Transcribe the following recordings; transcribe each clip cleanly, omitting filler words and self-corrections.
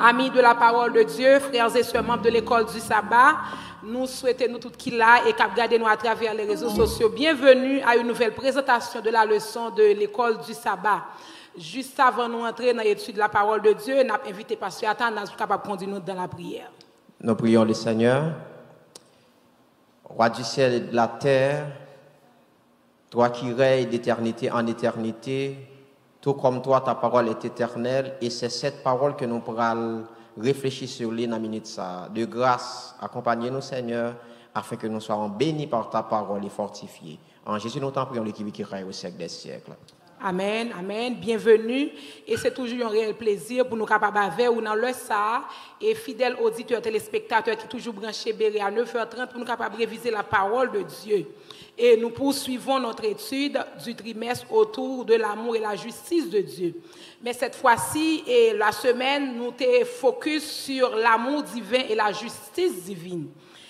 Amis de la parole de Dieu, frères et sœurs membres de l'école du sabbat, nous souhaitons nous tous qui là et qui regardent nous à travers les réseaux sociaux. Bienvenue à une nouvelle présentation de la leçon de l'école du sabbat. Juste avant de nous entrer dans l'étude de la parole de Dieu, nous avons invité Pasteur Athanas pour capable conduire nous dans la prière. Nous prions le Seigneur, roi du ciel et de la terre, toi qui règnes d'éternité en éternité, tout comme toi, ta parole est éternelle, et c'est cette parole que nous pourrons réfléchir sur les minutes ça. De grâce, accompagnez-nous, Seigneur, afin que nous soyons bénis par ta parole et fortifiés. En Jésus, nous t'en prions, l'équipe qui règne au siècle des siècles. Amen, amen. Bienvenue. Et c'est toujours un réel plaisir pour nous capables avec ou dans le ça et fidèles auditeurs, téléspectateurs qui toujours branchés Béré à 9h30 pour nous capables réviser la parole de Dieu. Et nous poursuivons notre étude du trimestre autour de l'amour et la justice de Dieu. Mais cette fois-ci, et la semaine, nous t'es focus sur l'amour divin et la justice divine.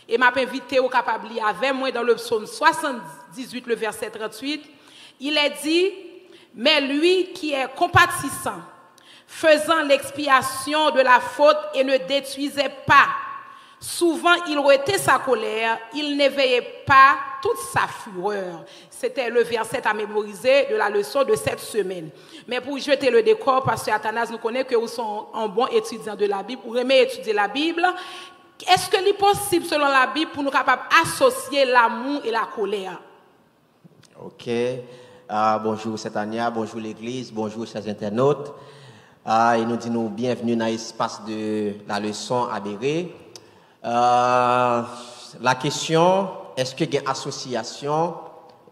Et m'a invité au capable avec moi dans le psaume 78, le verset 38. Il est dit: mais lui qui est compatissant, faisant l'expiation de la faute et ne détruisait pas, souvent il retait sa colère, il n'éveillait pas toute sa fureur. C'était le verset à mémoriser de la leçon de cette semaine. Mais pour jeter le décor, Pasteur Athanas nous connaît que vous êtes un bon étudiant de la Bible, vous aimez étudier la Bible. Est-ce que c'est possible, selon la Bible, pour nous capables d'associer l'amour et la colère? Ok. Bonjour Satania, bonjour l'Église, bonjour chers internautes. Et nous disons bienvenue dans l'espace de la leçon à Béré. La question, est-ce qu'il y a une association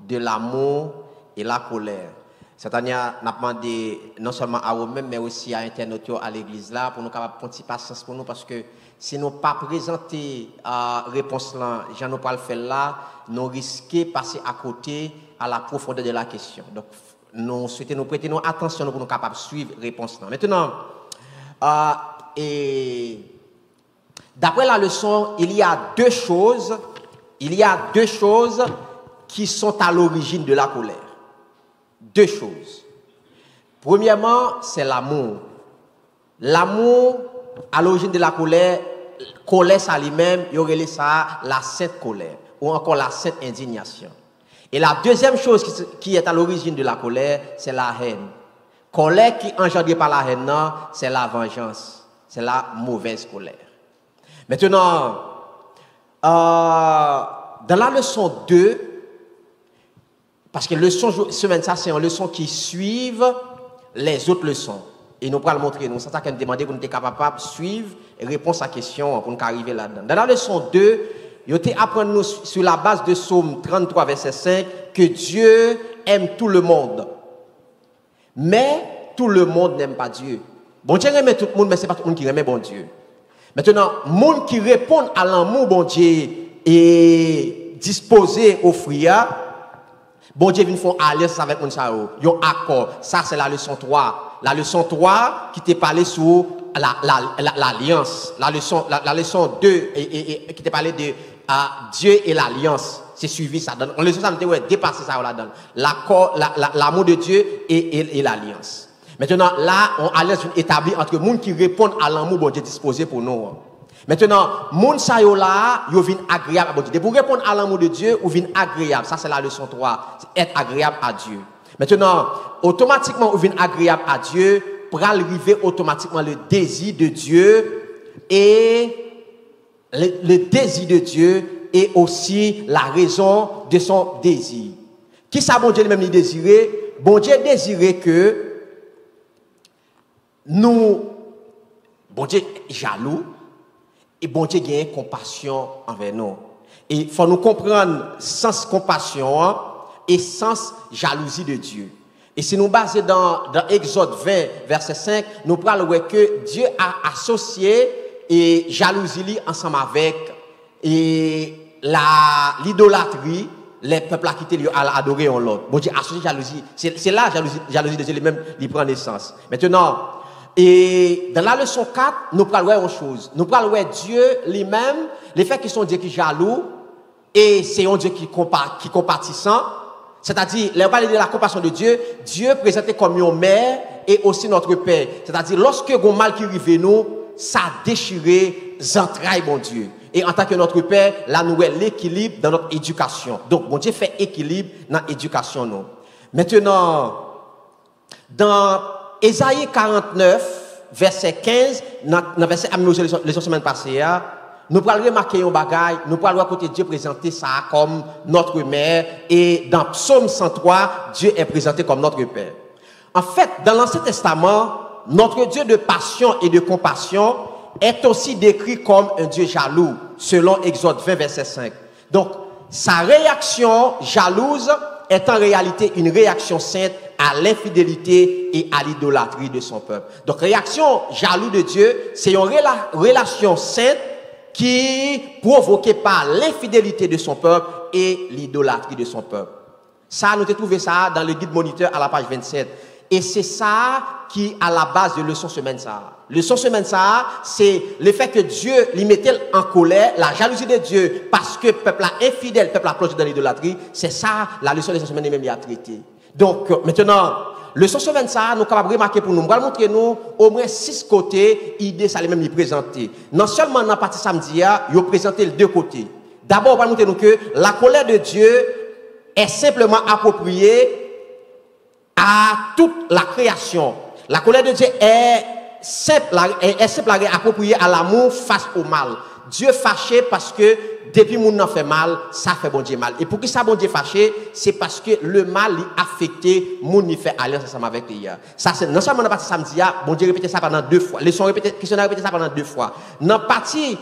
de l'amour et la colère? Satania n'a demandé non seulement à vous-même, mais aussi à internautes à l'Église là, pour nous capables de prendre patience pour nous, parce que si nous pas présenter la réponse là, j'en ai pas le faire là, nous risquons de passer à côté à la profondeur de la question. Donc, nous souhaitons nous prêter attention pour nous capables de suivre la réponse là. Maintenant, d'après la leçon, il y a deux choses qui sont à l'origine de la colère. Deux choses. Premièrement, c'est l'amour. L'amour, à l'origine de la colère ça lui-même, il y aurait ça la sainte colère ou encore la sainte indignation. Et la deuxième chose qui est à l'origine de la colère, c'est la haine. Colère qui engendrée par la haine, c'est la vengeance, c'est la mauvaise colère. Maintenant, dans la leçon 2, parce que leçon semaine ça, c'est une leçon qui suivent les autres leçons. Et nous pourrons le montrer. Nous, c'est ça qu'on demandait pour nous être capables de suivre et répondre à la question pour nous arriver là-dedans. Dans la leçon 2, il faut apprendre nous sur la base de Psaume 33, verset 5, que Dieu aime tout le monde. Mais tout le monde n'aime pas Dieu. Bon Dieu aime tout le monde, mais ce n'est pas tout le monde qui aime bon Dieu. Maintenant, le monde qui répond à l'amour, bon Dieu, est disposé à offrir. Bon Dieu vient faire alliance avec mon sao. Yon accord. Ça, c'est la leçon 3. La leçon 3 qui t'a parlé sur l'alliance. La leçon 2 qui t'a parlé de Dieu et l'alliance. C'est suivi ça. On leçon ça, on dépasser ça là-dedans. L'amour de Dieu et l'alliance. Maintenant, là, on alliance établie entre les gens qui répondent à l'amour bon Dieu disposé pour nous. Maintenant, moun sa yo là, yo vin agréable à bon Dieu. Pour répondre à l'amour de Dieu, ou vin agréable. Ça, c'est la leçon 3. C'est être agréable à Dieu. Maintenant, automatiquement, ou vin agréable à Dieu, pour arriver automatiquement le désir de Dieu et le désir de Dieu est aussi la raison de son désir. Qui ça, bon Dieu lui-même il désirait? Bon Dieu désirait que nous, bon Dieu jaloux, et bon Dieu gagne compassion envers nous. Et il faut nous comprendre sens compassion et sens jalousie de Dieu. Et si nous basons dans Exode 20, verset 5, nous parlons que Dieu a associé et jalousie ensemble avec l'idolâtrie, les peuples qui quitté à adorer en l'autre. Bon Dieu associé jalousie. C'est là jalousie de Dieu lui-même qui prend naissance. Maintenant, et dans la leçon 4, nous parlons une chose. Nous parlons Dieu lui-même, les faits qui sont Dieu qui est jaloux, et c'est un Dieu qui compatissant. C'est-à-dire, là, on parle de la compassion de Dieu, Dieu présenté comme une mère et aussi notre père. C'est-à-dire, lorsque il y a un mal qui arrive nous, ça déchiré entrailles, bon Dieu. Et en tant que notre Père, là, nous avons l'équilibre dans notre éducation. Donc, bon Dieu fait équilibre dans l'éducation, nous. Maintenant, dans Ésaïe 49, verset 15, dans verset amusé les semaines passées, nous pourrons remarquer un bagage, nous pourrons côté Dieu présenter ça comme notre mère, et dans Psaume 103, Dieu est présenté comme notre Père. En fait, dans l'Ancien Testament, notre Dieu de passion et de compassion est aussi décrit comme un Dieu jaloux, selon Exode 20, verset 5. Donc, sa réaction jalouse est en réalité une réaction sainte à l'infidélité et à l'idolâtrie de son peuple. Donc, réaction jaloux de Dieu, c'est une relation sainte qui provoquée par l'infidélité de son peuple et l'idolâtrie de son peuple. Ça, nous avons trouvé ça dans le guide moniteur à la page 27. Et c'est ça qui est à la base de leçon semaine ça. Leçon semaine ça, c'est le fait que Dieu lui mettait en colère, la jalousie de Dieu, parce que le peuple infidèle, le peuple a plongé dans l'idolâtrie. C'est ça, la leçon de leçon semaine même y a traité. Donc, maintenant, leçon semaine ça, nous sommes capables de remarquer pour nous. Nous allons montrer nous au moins 6 côtés, idées, ça les même les présenter. Non seulement dans la partie samedi, il a présenté les 2 côtés. D'abord, on va montrer nous que la colère de Dieu est simplement appropriée à toute la création. La colère de Dieu est simple appropriée à l'amour face au mal. Dieu fâché parce que depuis moun nan fait mal, ça fait bon Dieu mal. Et pour qui ça bon Dieu fâché, c'est parce que le mal a affecté moun ni fait alliance ensemble avec lui. Ça c'est non seulement dans la partie samedi, bon Dieu répété ça pendant 2 fois. Leçon répété, questionnaire répété ça pendant 2 fois. Dans la partie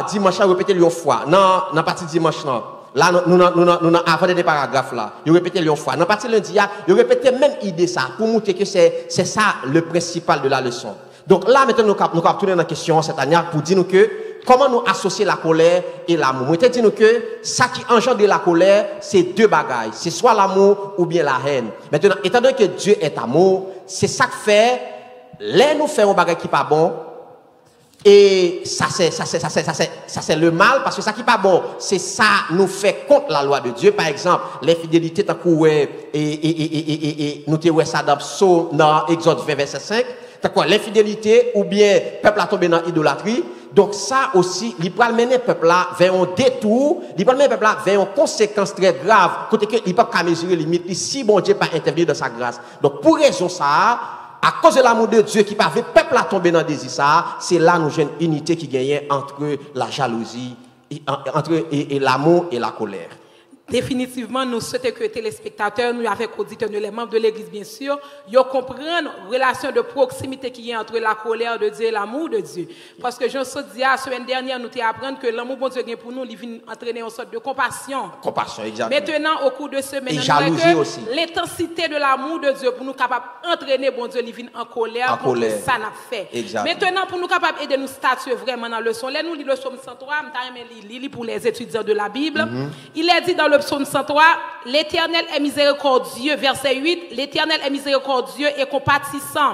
dimanche répété une fois. Dans la partie dimanche non. Là, nous avons des paragraphes là. Il répète une fois. Dans la partie lundi, il répète même idée ça, pour montrer que c'est ça le principal de la leçon. Donc là, maintenant, nous allons tourner dans la question cette année pour dire nous que comment nous associer la colère et l'amour. Nous dire nous que ça qui engendre la colère, c'est 2 bagages. C'est soit l'amour ou bien la haine. Maintenant, étant donné que Dieu est amour, c'est ça que fait, là, nous faisons un bagage qui n'est pas bon. Et ça c'est le mal parce que ça qui est pas bon, c'est ça nous fait contre la loi de Dieu. Par exemple, l'infidélité tant et nous te ouais ça dans Exode 20 verset 5, t'as quoi l'infidélité ou bien peuple a tombé dans l'idolâtrie. Donc ça aussi, il peut mener peuple là vers un détour, il peut mener peuple là vers une conséquence très grave, côté que il peut pas mesurer limite si bon Dieu pas intervenir dans sa grâce. Donc pour raison ça, à cause de l'amour de Dieu qui parvient peuple à tomber dans le désir ça, c'est là nous j'ai une unité qui gagne entre la jalousie, entre l'amour et la colère. Définitivement, nous souhaitons que les téléspectateurs, nous avec auditeurs, nous les membres de l'Église, bien sûr, ils comprennent la relation de proximité qui est entre la colère de Dieu et l'amour de Dieu. Parce que je me suis dit, la semaine dernière, nous t'ai appris que l'amour de Dieu pour nous, il vient entraîner une sorte de compassion. Compassion, exactement. Maintenant, au cours de semaine, et jalousie aussi. L'intensité de l'amour de Dieu pour nous capables d'entraîner bon Dieu, il vient en colère. Pour ça n'a fait. Exactement. Maintenant, pour nous capables d'aider nous statuer vraiment dans le leçon, là, nous lisons le psaume 103, nous lisons pour les étudiants de la Bible. Il est dit dans le psaume 103, l'Éternel est miséricordieux, verset 8, l'Éternel est miséricordieux et compatissant,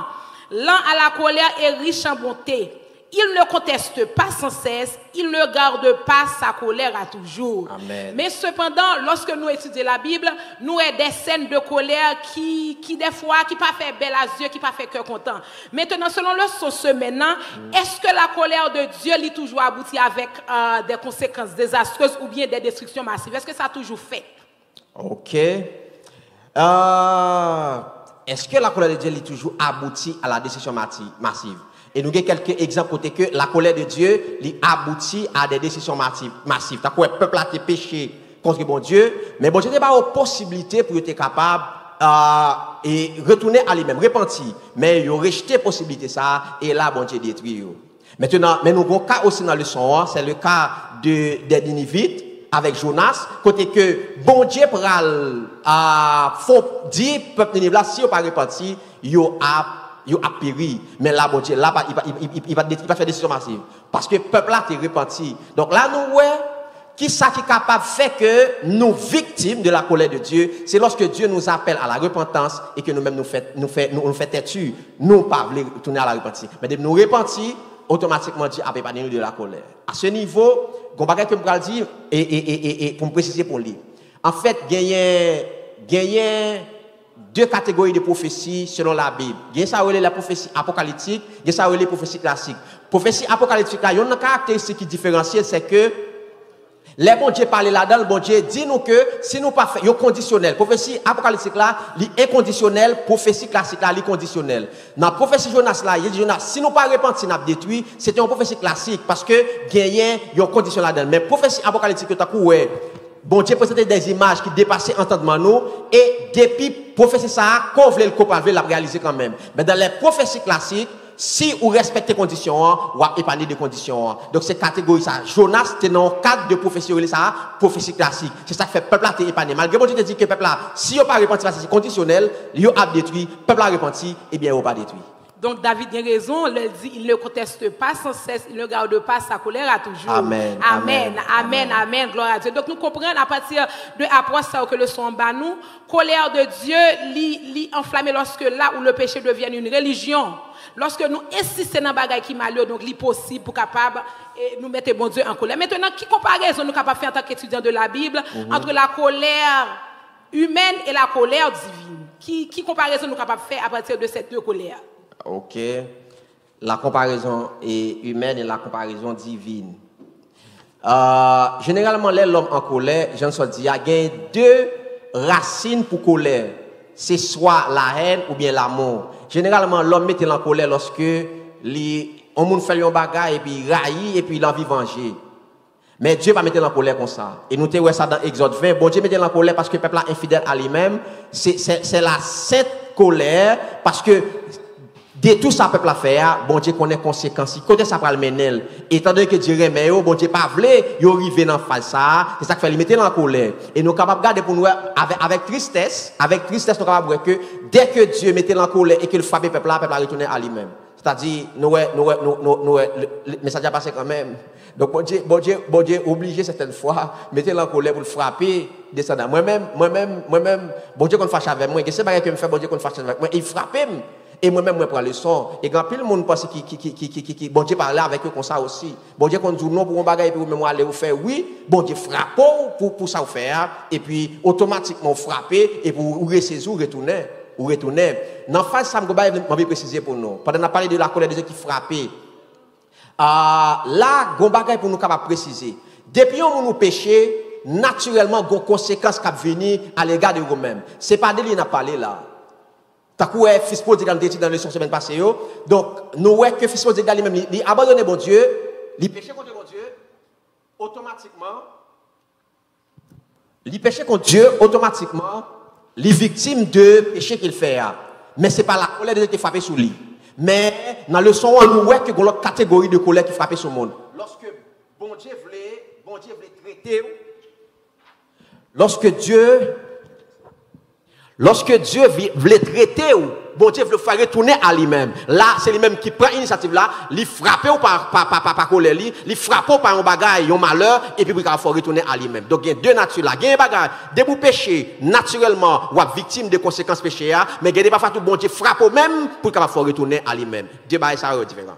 lent à la colère et riche en bonté. Il ne conteste pas sans cesse, il ne garde pas sa colère à toujours. Amen. Mais cependant, lorsque nous étudions la Bible, nous avons des scènes de colère qui des fois, qui pas fait bel à Dieu, qui pas fait cœur content. Maintenant, selon le source maintenant, est-ce que la colère de Dieu lui toujours aboutit avec des conséquences désastreuses ou bien des destructions massives? Est-ce que ça a toujours fait? Ok. Est-ce que la colère de Dieu lui toujours aboutit à la destruction massive? Et nous avons quelques exemples pour que la colère de Dieu lui aboutit à des décisions massives. T'as quoi, le peuple a été péché contre bon Dieu, mais bon Dieu n'a pas la possibilité pour être capable et retourner à lui-même, repentir. Mais il a rejeté la possibilité ça, et là, bon Dieu détruit. Maintenant, mais nous avons un cas aussi dans le son, c'est le cas des Ninivites avec Jonas, côté que bon Dieu faut dire peuple Ninive là, si on pas repentir, il a péri, mais là, bon Dieu, là, il va faire des décisions massives. Parce que le peuple là, est repenti. Donc là, nous, qui ça qui est capable de faire que nous, victimes de la colère de Dieu, c'est lorsque Dieu nous appelle à la repentance et que nous-mêmes nous fait têtu, nous pas retourner à la repentance. Mais de nous repentir, automatiquement, Dieu a préparé nous de la colère. À ce niveau, on va dire que je vais dire, et pour me préciser pour lui. En fait, il y a deux catégories de prophéties selon la Bible. Il y a ça la prophétie apocalyptique, il y a ça la prophétie classique. Prophétie apocalyptique, il y a une caractéristique qui différencie, c'est que les bon Dieu parlent là-dedans, le bon Dieu dit nous que si nous pas fait, il y a conditionnel. Prophétie apocalyptique là, il est conditionnel, prophétie classique là, il est conditionnel. Dans la prophétie Jonas là, il dit Jonas, si nous pas repenti, nous détruit, c'était une prophétie classique parce que gagné, il y a une condition là-dedans. Mais prophétie apocalyptique, tu as ouais, bon Dieu présentait des images qui dépassaient entendement nous et depuis prophétie ça, qu'on voulait le copain, la réaliser quand même. Mais dans les prophéties classiques, si vous respectez les conditions, vous épargnez des conditions. Donc, c'est catégorie ça. Jonas, c'est dans le cadre de prophétie, ça, prophétie classique. C'est ça qui fait peuple là, t'es épargné. Malgré bon Dieu te dit que peuple là, si vous pas repenti, parce que c'est conditionnel, il a détruit, peuple là repenti, eh bien, il pas détruit. Donc David a raison, il ne conteste pas sans cesse, il ne garde pas sa colère à toujours. Amen. Amen, amen, amen, gloire à Dieu. Donc nous comprenons à partir de approche ça que le son en bas nous, colère de Dieu, li enflammé lorsque là où le péché devient une religion. Lorsque nous insistons dans les bagages qui malheur, donc c'est possible pour capable nous mettre bon Dieu en colère. Maintenant, qui comparaison nous capable faire en tant qu'étudiant de la Bible entre la colère humaine et la colère divine? Qui comparaison nous capable faire à partir de ces deux colères? Ok. La comparaison est humaine et la comparaison divine. Généralement, l'homme en colère, je me dis, il y a deux racines pour colère. C'est soit la haine ou bien l'amour. Généralement, l'homme met en colère lorsque on moun fait un bagage et puis raille et puis il a envie de venger. Mais Dieu va mettre en colère comme ça. Et nous te ça dans Exode 20. Bon Dieu met en colère parce que le peuple est infidèle à lui-même. C'est la sainte colère parce que de tout ça peuple a fait, bon Dieu connaît conséquences. Côté ça va le mener. Étant donné que Dieu remet, bon Dieu pas voulait, il arrive dans face ça. C'est ça qui fait lui mettre en colère. Et nous capable garder pour nous avec tristesse, nous capable voir que dès que Dieu mettait en colère et qu'il frappe le peuple a retourné à lui-même. C'est-à-dire nous mais ça a passé quand même. Donc bon Dieu obligé certaines fois mettre en colère pour le frapper descendant. Moi-même bon Dieu qu'on fâche avec moi, qu'est-ce que me fait bon Dieu qu'on fâche avec moi, il frappe. Et moi-même, je prends le son. Et quand le monde pense qui bon Dieu parle avec eux comme ça aussi. Bon Dieu, quand dit non pour un bagage, et puis moi, aller vous faire oui, bon Dieu frappe pour ça vous faire. Et puis, automatiquement, frapper, et pour vous ressaisir, retourner. Dans la phase, ça je vais préciser pour nous. Pendant qu'on a parlé de la colère de Dieu qui frappait, là, il y a un bagage pour nous capables préciser. Depuis qu'on nous péché, naturellement, il y a des conséquences qui viennent à l'égard de vous-même. Ce n'est pas de lui qu'on a parlé là. T'as quoi fils prodigal dans la leçon semaine passée donc nous voyons que fils prodigal lui-même il abandonné bon Dieu, il péché contre bon Dieu automatiquement il est victime de péché qu'il fait. Mais c'est pas la colère de Dieu qui frappe sur lui. Mais dans le leçon on voit que l'autre catégorie de colère qui frappe sur le monde. Lorsque bon Dieu voulait traiter Lorsque Dieu voulait traiter, bon Dieu veut faire retourner à lui-même. Là, c'est lui-même qui prend l'initiative là, il frappe ou par colère, il frappe ou par un bagage, un malheur, et puis il faut retourner à lui-même. Donc, il y a deux natures là. Il y a un bagage, dès que vous péchez, naturellement, vous êtes victime des conséquences péchées, mais il y a des parfois tout bon Dieu frappe au même pour qu'il faut retourner à lui-même. Deux bagages, ça est différent.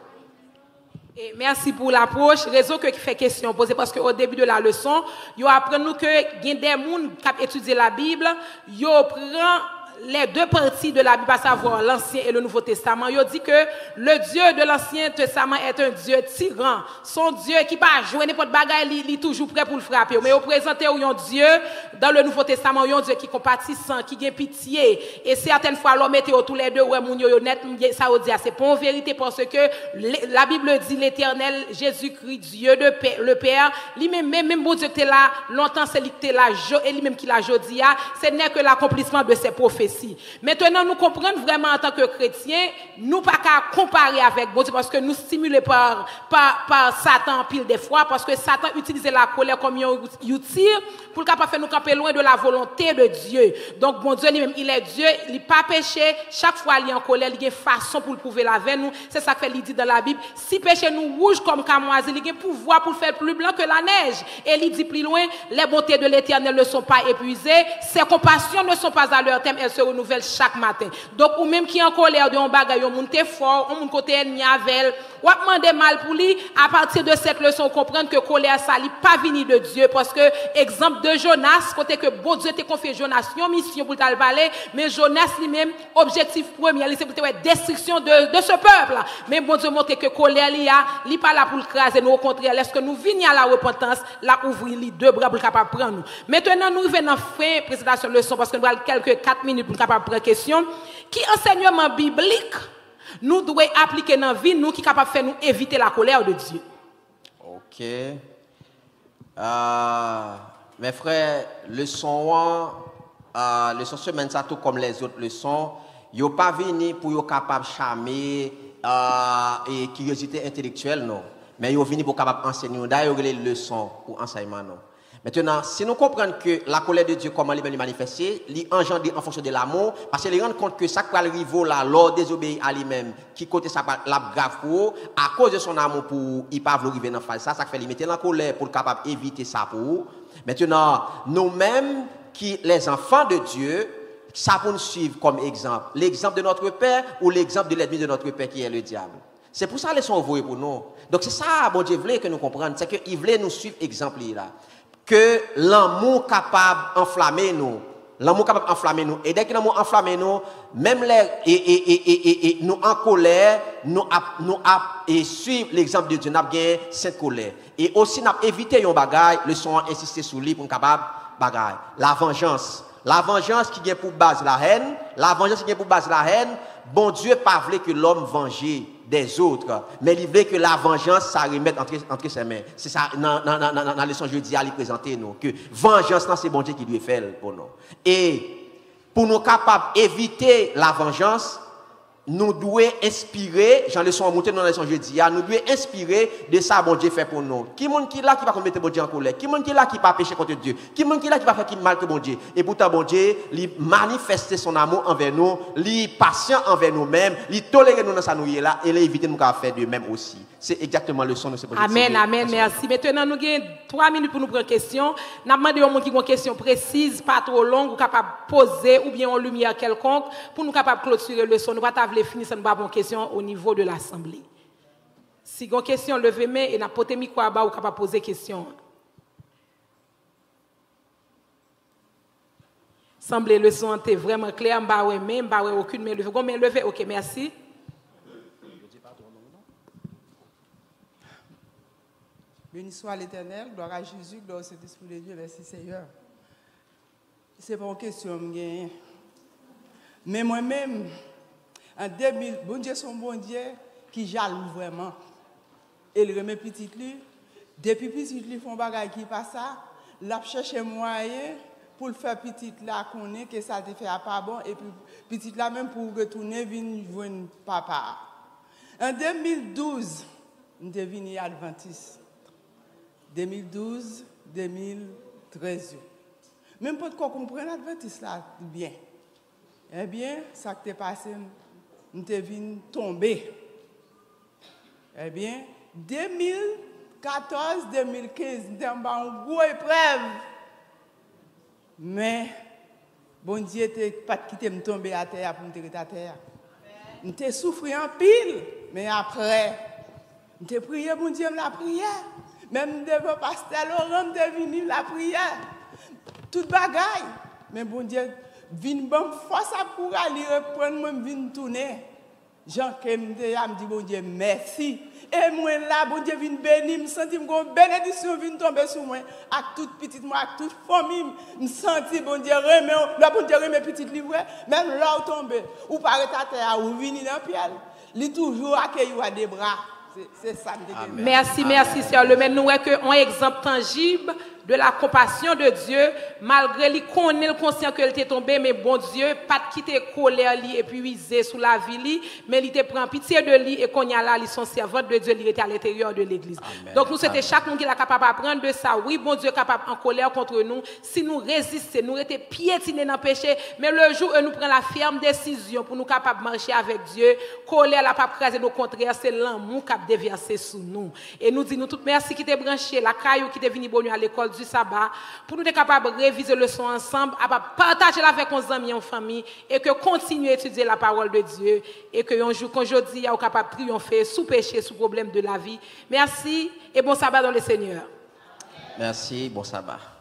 Et merci pour l'approche. Raison que qui fait question posée parce qu'au début de la leçon, yo apprend nous que il y a des gens qui étudient la Bible, yo prend les deux parties de la Bible, à savoir l'Ancien et le Nouveau Testament. Il dit que le Dieu de l'Ancien Testament est un Dieu tyran. Son Dieu qui ne peut pas jouer n'importe bagaille, il est toujours prêt pour le frapper. Mais il présente un Dieu dans le Nouveau Testament, un Dieu qui est compatissant, qui a pitié. Et certaines fois, l'homme était tous les deux, ouais, moun yo net, ça veut dire, c'est pas en vérité parce que la Bible dit l'Éternel, Jésus-Christ, Dieu de paix, le Père, lui-même bon Dieu qui est là, longtemps c'est lui qui est là, et lui-même qui l'a jodi, ce n'est que l'accomplissement de ses prophéties. Maintenant, nous comprenons vraiment en tant que chrétiens, nous pas qu'à comparer avec bon Dieu parce que nous stimulés par Satan pile des fois, parce que Satan utilise la colère comme un outil pour capable faire nous camper loin de la volonté de Dieu. Donc, bon Dieu lui-même, il est Dieu, il n'est pas péché, chaque fois il est en colère, il y a une façon pour le prouver avec nous. C'est ça que il dit dans la Bible. Si péché nous rouge comme camoisine, il y a un pouvoir pour le faire plus blanc que la neige. Et il dit plus loin, les bontés de l'Éternel ne sont pas épuisées, ses compassions ne sont pas à leur terme, elles se renouvelle chaque matin. Donc, ou même qui en colère de un bagage, on monte fort, on monte côté ennemi avec, ou a demandé mal pour lui, à partir de cette leçon, comprendre que colère, ça n'est pas venu de Dieu. Parce que, exemple de Jonas, côté que bon Dieu t'a confié Jonas, une mission pour t'en parler, mais Jonas lui-même, objectif premier, c'est pour la destruction de ce peuple. Mais bon Dieu montre que colère, il n'est pas là pour le craser, nous au contraire, est-ce que nous venons à la repentance, là ouvrir les deux bras pour capable prendre nous. Maintenant, nous venons fin présentation de leçon parce que nous avons quelques 4 minutes pour capable prendre question. Qui enseignement biblique nous devons appliquer dans la vie, nous qui capable faire nous éviter la colère de Dieu. OK. Mes frères, leçon semaine ça tout comme les autres leçons, yo pas venu pour yo capable charmer et curiosité intellectuelle non, mais yo venu pour capable enseigner d'ailleurs les leçons ou enseignement non. Maintenant, si nous comprenons que la colère de Dieu, comment elle manifester, elle engendre en fonction de l'amour, parce qu'il rend compte que ça qui arrive là, l'or désobéit à lui-même, qui côté ça la grave pour, à cause de son amour pour, il pas vouloir arriver dans phase ça fait limiter la colère pour capable éviter ça pour. Maintenant, nous-mêmes, qui les enfants de Dieu, ça pour nous suivre comme exemple. L'exemple de notre Père ou l'exemple de l'ennemi de notre Père qui est le diable. C'est pour ça qu'ils sont envoyés pour nous. Donc c'est ça, bon Dieu voulait que nous comprenions, c'est qu'il voulait nous suivre exemple là. Que l'amour capable d'enflammer nous. L'amour capable d'enflammer nous. Et dès que l'amour enflamme nous, même les, nous en colère, nous et suivre l'exemple de Dieu, nous avons gagné cette colère. Et aussi, nous avons évité un bagage, le son insister sur lui pour nous capable bagage. La vengeance. La vengeance qui vient pour base la haine. La vengeance qui vient pour base la haine. Bon Dieu pas voulu que l'homme venge des autres, mais il veut que la vengeance ça remette entre ses mains. C'est ça dans la leçon jeudi à lui présenter nous que vengeance c'est bon Dieu qui doit faire pour nous. Et pour nous capables d'éviter la vengeance, nous devons inspirer, j'en leçon monter dans la leçon jeudi, nous devons inspirer de ça bon Dieu fait pour nous. Qui monde qui là qui va mettre bon Dieu en colère? Qui monde qui là qui va pécher contre Dieu? Qui monde qui là qui va faire qui mal que bon Dieu? Et pourtant bon Dieu, il manifeste son amour envers nous, il est patient envers nous-mêmes, il tolère nous dans sa nouille là et il évite nous à faire de même aussi. C'est exactement le son de ce projet. Amen, amen, merci. Maintenant nous avons 3 minutes pour nous prendre question. N'a demandé aux gens qui ont une question précise, pas trop longue ou capable poser ou bien en lumière quelconque pour nous capable clôturer le son. Nous pas finir sans pas une question au niveau de l'assemblée. Si vous avez une question, levez main et n'a pas de micro à bas ou capable poser question. Semble le son est vraiment clair, m'ba ouais même, m'ba ouais aucune main levée. Main levée, OK, merci. Béni soit l'Éternel, gloire à Jésus, gloire au Saint-Esprit de Dieu, merci Seigneur. C'est pas une question, mais moi-même, en 2000, bon Dieu, son bon Dieu qui jaloux vraiment. Et il remet petit lui. Depuis petit lui, font bagay qui passe ça. L'a cherché moyen pour le faire petit là qu'on est que ça te fait pas bon et puis petit là même pour retourner venir joindre papa. En 2012, on est venu adventiste. 2012, 2013. Même pour qu'on comprenne l'adventiste là bien. Eh bien, ça qui t'est passé, nous t'es venu tomber. Eh bien, 2014, 2015, nous avons une grosse épreuve. Mais, bon Dieu, t'es pas quitté me tomber à terre pour me tirer à terre. Nous t'es souffert en pile, mais après, nous t'es prié, bon Dieu, la prière. Même devant pasteur Laurent, nous t'es venu la prière. Tout bagaille. Mais bon Dieu, vin bon force pour aller reprendre moi vin tourner. Jean Kem me dit bon Dieu merci. Et moi là bon Dieu vin béni, me senti une bénédiction vin tomber sur moi avec toute petite moi avec toute famille, me senti bon Dieu remet là bon Dieu remet petite livre même là où tomber ou paraît à terre ou venir dans pied. Il toujours accueillir à des bras. C'est ça. Merci, merci, Sœur Lemay. Nous avons un exemple tangible de la compassion de Dieu, malgré lui connaît le conscient qu'elle était tombée, mais bon Dieu, pas de quitter colère lui et puis user sous la vie lui, mais il te prend pitié de lui et qu'on y a là, ils sont servantes de Dieu, il était à l'intérieur de l'église. Donc nous c'était chaque monde qui est capable d'apprendre de ça. Oui, bon Dieu est capable en colère contre nous, si nous résistons, nous étions piétinés dans le péché, mais le jour où nous prenons la ferme décision pour nous capables de marcher avec Dieu, colère la pas craser nos contraires, c'est l'amour qui a déversé sous nous. Et nous disons tout merci qui t'est branché, la caillou qui t'est venu bonne à l'école parole du sabbat, pour nous être capables de réviser le leçon ensemble, à partager avec nos amis en famille, et que continuer à étudier la parole de Dieu, et que un jour, quand je dis, on est capable de triompher sous péché, sous problème de la vie. Merci et bon sabbat dans le Seigneur. Merci, bon sabbat.